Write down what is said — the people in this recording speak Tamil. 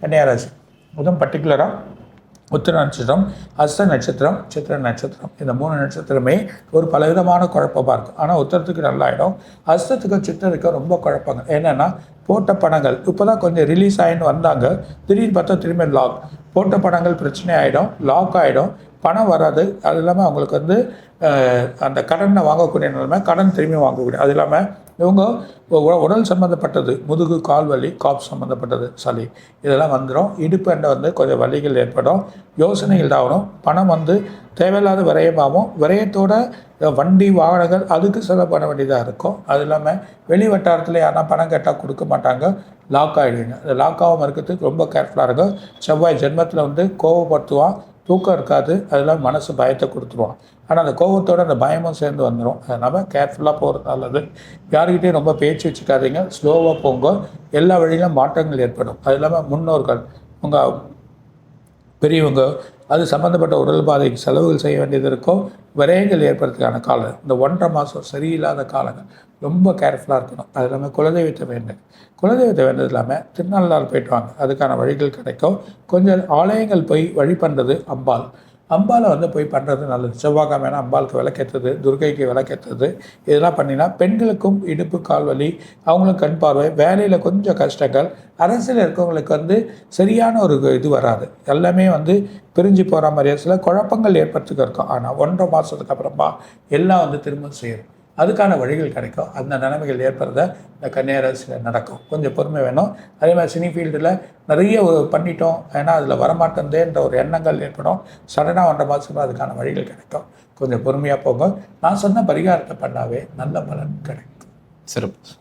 கன்னியாராசி அதுவும் பர்டிகுலராக உத்திர நட்சத்திரம், அஸ்த நட்சத்திரம், சித்திர நட்சத்திரம், இந்த 3 நட்சத்திரமே ஒரு பலவிதமான குழப்பமாக இருக்கும். ஆனால் உத்தரத்துக்கு நல்லாயிடும், அஸ்தத்துக்கு சித்திரத்துக்கு ரொம்ப குழப்பங்க. என்னென்னா போட்ட படங்கள் இப்போ தான் கொஞ்சம் ரிலீஸ் ஆகின்னு வந்தாங்க, திடீர்னு பார்த்தா திரும்பி லாக், போட்ட படங்கள் பிரச்சனை ஆகிடும், லாக் ஆகிடும், பணம் வராது. அது இல்லாமல் அவங்களுக்கு அந்த கடனை வாங்கக்கூடிய நிலைமை, கடன் திரும்பி வாங்கக்கூடிய, அது இல்லாமல் இவங்க உடல் சம்மந்தப்பட்டது, முதுகு கால் வலி, காப் சம்மந்தப்பட்டது, சளி, இதெல்லாம் வந்துடும். இடுப்பு கொஞ்சம் வலிகள் ஏற்படும், யோசனைகள் ஆகணும், பணம் தேவையில்லாத விரயமாகவும், விரயத்தோட வண்டி வாகனங்கள் அதுக்கு செலவு பண்ண வேண்டியதாக இருக்கும். அது இல்லாமல் வெளி வட்டாரத்தில் யாரா பணம் கேட்டால் கொடுக்க மாட்டாங்க, லாக் ஆகிடுவீங்க. அது லாக் ஆகாமல் இருக்கிறதுக்கு ரொம்ப கேர்ஃபுல்லாக இருக்கும். செவ்வாய் ஜென்மத்தில் கோவப்படுத்துவான், தூக்கம் இருக்காது, அதெல்லாம் மனசு பயத்தை கொடுத்துருவான். ஆனால் அந்த கோபத்தோடு அந்த பயமும் சேர்ந்து வந்துடும். அதனால் கேர்ஃபுல்லாக போகிறது நல்லது. யாருக்கிட்டையும் ரொம்ப பேச்சு வச்சுக்காதீங்க, ஸ்லோவாக போங்க, எல்லா வழியிலும் மாற்றங்கள் ஏற்படும். அது இல்லாமல் முன்னோர்கள், உங்கள் பெரியவங்க, அது சம்மந்தப்பட்ட உடல் பாதைக்கு செலவுகள் செய்ய வேண்டியது இருக்கும், விரயங்கள் ஏற்படுறதுக்கான காலம். இந்த 1.5 மாதம் சரியில்லாத காலங்கள், ரொம்ப கேர்ஃபுல்லாக இருக்கணும். அது இல்லாமல் குலதெய்வத்தை வேண்டது இல்லாமல் திருநள்ளாறு போய்ட்டு வாங்க, அதுக்கான வழிகள் கிடைக்கும். கொஞ்சம் ஆலயங்கள் போய் வழி பண்ணுறது, அம்பாலை போய் பண்ணுறது நல்லது. செவ்வாய்க்கிழமைனா அம்பாளுக்கு விளக்கேற்றுறது, துர்க்கைக்கு விளக்கேற்றுறது, இதெல்லாம் பண்ணினா பெண்களுக்கும் இடுப்பு கால் வலி, அவங்களும் கண் பார்வை, வேலையில் கொஞ்சம் கஷ்டங்கள், அரசியல் இருக்கவங்களுக்கு சரியான ஒரு இது வராது, எல்லாமே பிரிஞ்சு போகிற மாதிரியே சில குழப்பங்கள் ஏற்படுத்துக்க இருக்கும். ஆனால் 1.5 மாதத்துக்கு அப்புறமா எல்லாம் திரும்ப சேரும், அதுக்கான வழிகள் கிடைக்கும். அந்த நிலைமைகள் ஏற்படுறத இந்த கன்னியாராசியில் நடக்கும். கொஞ்சம் பொறுமை வேணும். அதே மாதிரி சினி ஃபீல்டில் நிறைய பண்ணிட்டோம், ஏன்னா அதில் வரமாட்டேன்ற ஒரு எண்ணங்கள் ஏற்படும். சடனாக 1.5 மாதத்துக்கு அதுக்கான வழிகள் கிடைக்கும். கொஞ்சம் பொறுமையாக போங்க. நான் சொன்ன பரிகாரத்தை பண்ணாவே நல்ல பலன் கிடைக்கும். சிறப்பு.